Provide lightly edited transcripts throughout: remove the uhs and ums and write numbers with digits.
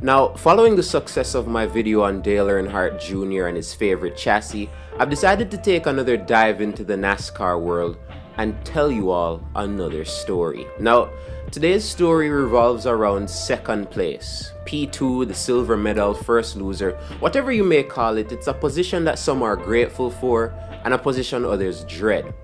Now, following the success of my video on Dale Earnhardt Jr. and his favorite chassis, I've decided to take another dive into the NASCAR world and tell you all another story. Now, today's story revolves around second place. P2, the silver medal, first loser, whatever you may call it, it's a position that some are grateful for and a position others dread.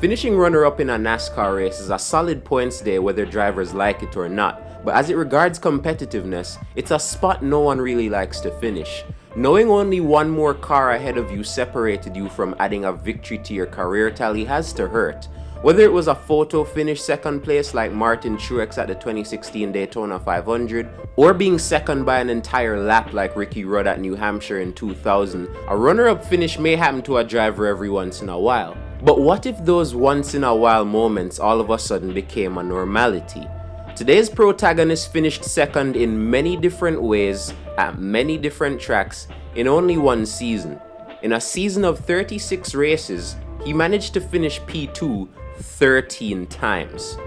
Finishing runner-up in a NASCAR race is a solid points day whether drivers like it or not, but as it regards competitiveness, it's a spot no one really likes to finish. Knowing only one more car ahead of you separated you from adding a victory to your career tally has to hurt. Whether it was a photo finish second place like Martin Truex at the 2016 Daytona 500, or being second by an entire lap like Ricky Rudd at New Hampshire in 2000, a runner-up finish may happen to a driver every once in a while. But what if those once-in-a-while moments all of a sudden became a normality? Today's protagonist finished second in many different ways, at many different tracks, in only one season. In a season of 36 races, he managed to finish P2 13 times.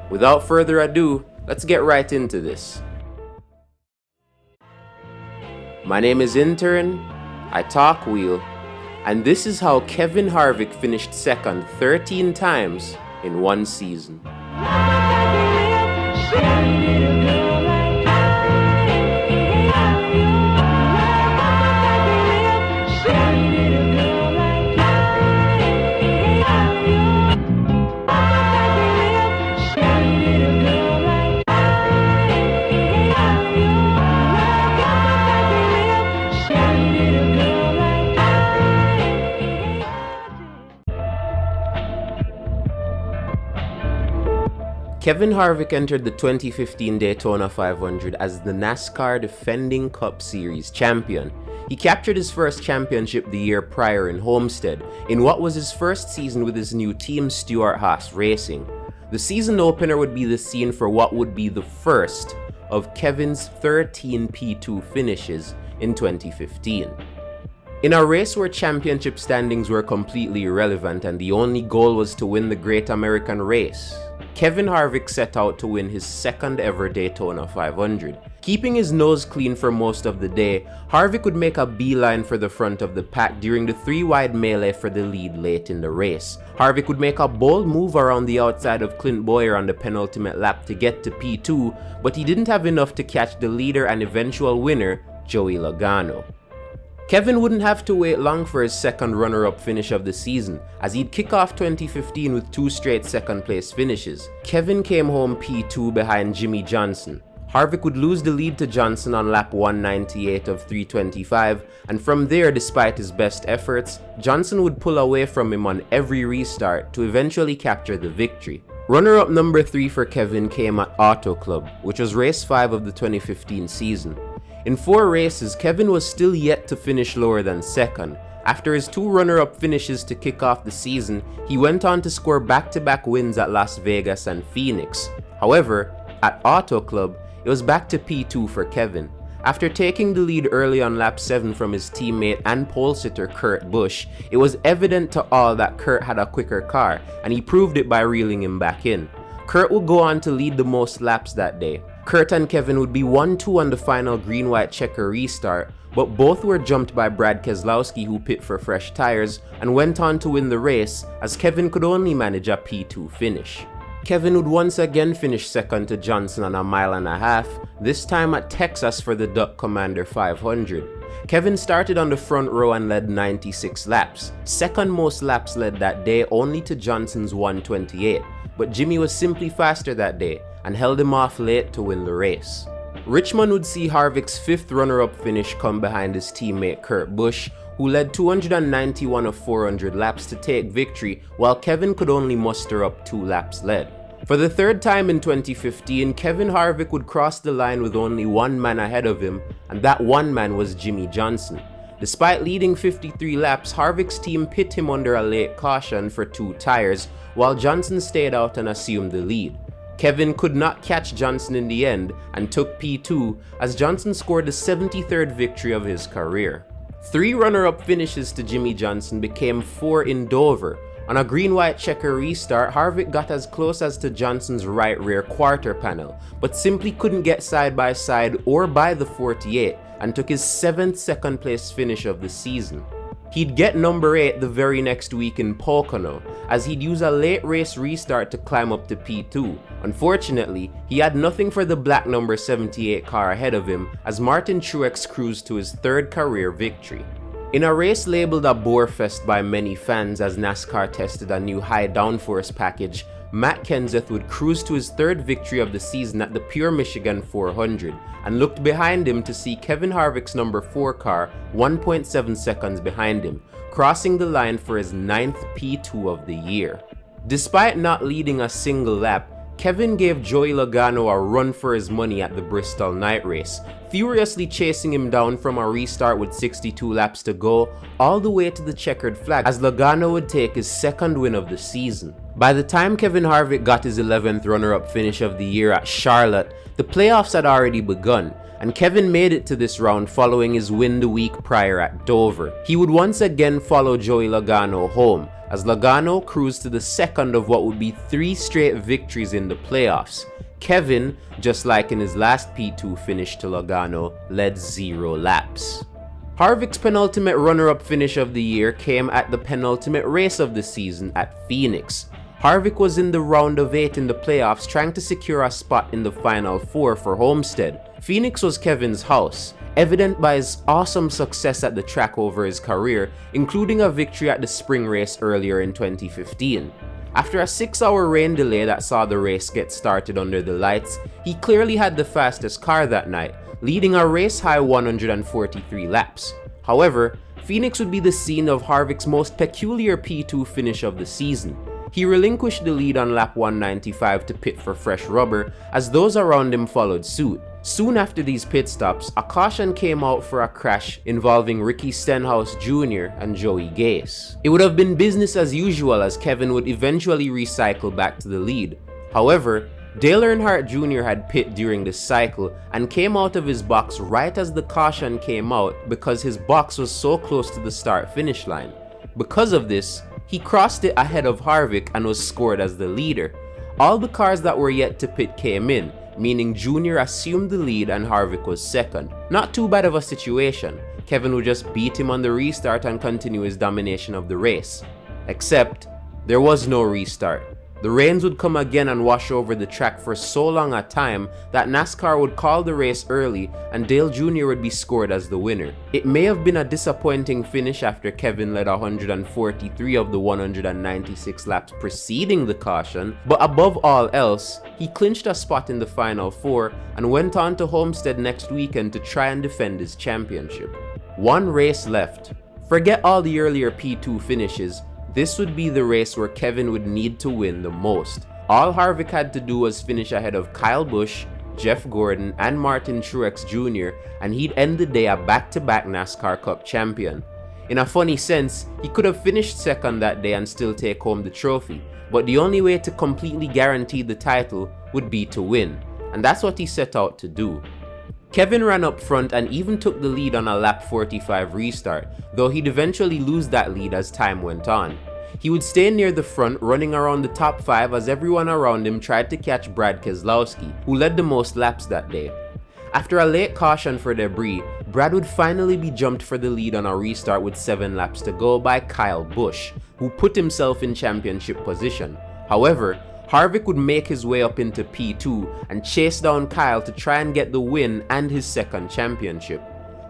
Without further ado, let's get right into this. My name is Intern, I talk wheel, and this is how Kevin Harvick finished second 13 times in one season. Kevin Harvick entered the 2015 Daytona 500 as the NASCAR defending Cup Series champion. He captured his first championship the year prior in Homestead, in what was his first season with his new team Stewart-Haas Racing. The season opener would be the scene for what would be the first of Kevin's 13 P2 finishes in 2015. In a race where championship standings were completely irrelevant and the only goal was to win the Great American Race, Kevin Harvick set out to win his second ever Daytona 500. Keeping his nose clean for most of the day, Harvick would make a beeline for the front of the pack during the three-wide melee for the lead late in the race. Harvick would make a bold move around the outside of Clint Bowyer on the penultimate lap to get to P2, but he didn't have enough to catch the leader and eventual winner, Joey Logano. Kevin wouldn't have to wait long for his second runner-up finish of the season, as he'd kick off 2015 with two straight second-place finishes. Kevin came home P2 behind Jimmy Johnson. Harvick would lose the lead to Johnson on lap 198 of 325, and from there, despite his best efforts, Johnson would pull away from him on every restart to eventually capture the victory. Runner-up number 3 for Kevin came at Auto Club, which was race 5 of the 2015 season. In 4 races, Kevin was still yet to finish lower than second. After his 2 runner-up finishes to kick off the season, he went on to score back-to-back wins at Las Vegas and Phoenix. However, at Auto Club, it was back to P2 for Kevin. After taking the lead early on lap 7 from his teammate and pole sitter Kurt Busch, it was evident to all that Kurt had a quicker car, and he proved it by reeling him back in. Kurt would go on to lead the most laps that day. Kurt and Kevin would be 1-2 on the final green-white checker restart, but both were jumped by Brad Keselowski, who pit for fresh tires and went on to win the race, as Kevin could only manage a P2 finish. Kevin would once again finish second to Johnson on a mile and a half, this time at Texas for the Duck Commander 500. Kevin started on the front row and led 96 laps, second most laps led that day only to Johnson's 128, but Jimmy was simply faster that day and held him off late to win the race. Richmond would see Harvick's 5th runner-up finish come behind his teammate Kurt Busch, who led 291 of 400 laps to take victory, while Kevin could only muster up 2 laps led. For the 3rd time in 2015, Kevin Harvick would cross the line with only one man ahead of him, and that one man was Jimmy Johnson. Despite leading 53 laps, Harvick's team pit him under a late caution for 2 tires, while Johnson stayed out and assumed the lead. Kevin could not catch Johnson in the end and took P2 as Johnson scored the 73rd victory of his career. 3 runner-up finishes to Jimmy Johnson became 4 in Dover. On a green-white checker restart, Harvick got as close as to Johnson's right rear quarter panel, but simply couldn't get side by side or by the 48 and took his 7th second place finish of the season. He'd get number 8 the very next week in Pocono, as he'd use a late race restart to climb up to P2. Unfortunately, he had nothing for the black number 78 car ahead of him as Martin Truex cruised to his 3rd career victory. In a race labeled a borefest by many fans as NASCAR tested a new high downforce package, Matt Kenseth would cruise to his 3rd victory of the season at the Pure Michigan 400 and looked behind him to see Kevin Harvick's number 4 car 1.7 seconds behind him, crossing the line for his 9th P2 of the year. Despite not leading a single lap, Kevin gave Joey Logano a run for his money at the Bristol night race, furiously chasing him down from a restart with 62 laps to go all the way to the checkered flag as Logano would take his 2nd win of the season. By the time Kevin Harvick got his 11th runner-up finish of the year at Charlotte, the playoffs had already begun, and Kevin made it to this round following his win the week prior at Dover. He would once again follow Joey Logano home, as Logano cruised to the 2nd of what would be 3 straight victories in the playoffs. Kevin, just like in his last P2 finish to Logano, led 0 laps. Harvick's penultimate runner-up finish of the year came at the penultimate race of the season at Phoenix. Harvick was in the round of 8 in the playoffs trying to secure a spot in the final 4 for Homestead. Phoenix was Kevin's house, evident by his awesome success at the track over his career, including a victory at the spring race earlier in 2015. After a 6-hour rain delay that saw the race get started under the lights, he clearly had the fastest car that night, leading a race-high 143 laps. However, Phoenix would be the scene of Harvick's most peculiar P2 finish of the season. He relinquished the lead on lap 195 to pit for fresh rubber as those around him followed suit. Soon after these pit stops, a caution came out for a crash involving Ricky Stenhouse Jr. and Joey Gase. It would have been business as usual as Kevin would eventually recycle back to the lead. However, Dale Earnhardt Jr. had pit during this cycle and came out of his box right as the caution came out because his box was so close to the start-finish line. Because of this, he crossed it ahead of Harvick and was scored as the leader. All the cars that were yet to pit came in, meaning Jr. assumed the lead and Harvick was 2nd. Not too bad of a situation. Kevin would just beat him on the restart and continue his domination of the race. Except, there was no restart. The rains would come again and wash over the track for so long a time that NASCAR would call the race early and Dale Jr. would be scored as the winner. It may have been a disappointing finish after Kevin led 143 of the 196 laps preceding the caution, but above all else, he clinched a spot in the final 4 and went on to Homestead next weekend to try and defend his championship. One race left. Forget all the earlier P2 finishes. This would be the race where Kevin would need to win the most. All Harvick had to do was finish ahead of Kyle Busch, Jeff Gordon, and Martin Truex Jr., and he'd end the day a back-to-back NASCAR Cup champion. In a funny sense, he could have finished 2nd that day and still take home the trophy, but the only way to completely guarantee the title would be to win, and that's what he set out to do. Kevin ran up front and even took the lead on a lap 45 restart, though he'd eventually lose that lead as time went on. He would stay near the front, running around the top 5 as everyone around him tried to catch Brad Keselowski, who led the most laps that day. After a late caution for debris, Brad would finally be jumped for the lead on a restart with 7 laps to go by Kyle Busch, who put himself in championship position. However, Harvick would make his way up into P2 and chase down Kyle to try and get the win and his 2nd championship.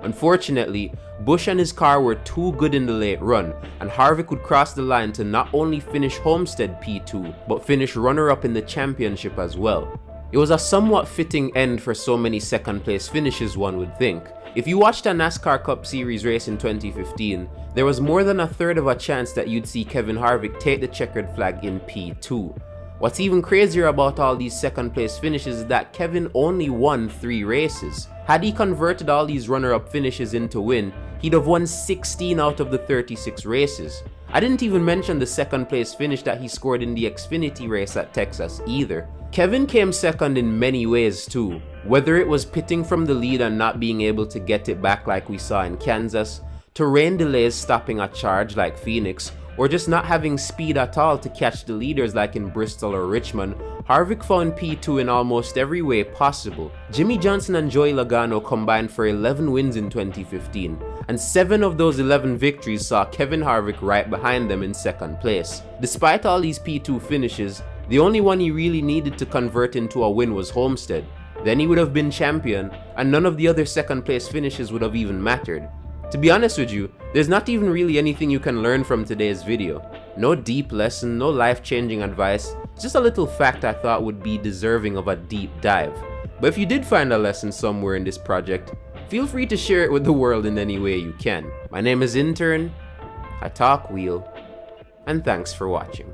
Unfortunately, Busch and his car were too good in the late run, and Harvick would cross the line to not only finish Homestead P2, but finish runner-up in the championship as well. It was a somewhat fitting end for so many 2nd place finishes, one would think. If you watched a NASCAR Cup Series race in 2015, there was more than a third of a chance that you'd see Kevin Harvick take the checkered flag in P2. What's even crazier about all these 2nd place finishes is that Kevin only won 3 races. Had he converted all these runner-up finishes into win, he'd have won 16 out of the 36 races. I didn't even mention the 2nd place finish that he scored in the Xfinity race at Texas either. Kevin came 2nd in many ways too, whether it was pitting from the lead and not being able to get it back like we saw in Kansas, to rain delays stopping a charge like Phoenix, or just not having speed at all to catch the leaders like in Bristol or Richmond, Harvick found P2 in almost every way possible. Jimmy Johnson and Joey Logano combined for 11 wins in 2015, and 7 of those 11 victories saw Kevin Harvick right behind them in second place. Despite all these P2 finishes, the only one he really needed to convert into a win was Homestead. Then he would have been champion, and none of the other second place finishes would have even mattered. To be honest with you, there's not even really anything you can learn from today's video. No deep lesson, no life-changing advice, just a little fact I thought would be deserving of a deep dive. But if you did find a lesson somewhere in this project, feel free to share it with the world in any way you can. My name is Intern, I talk wheel, and thanks for watching.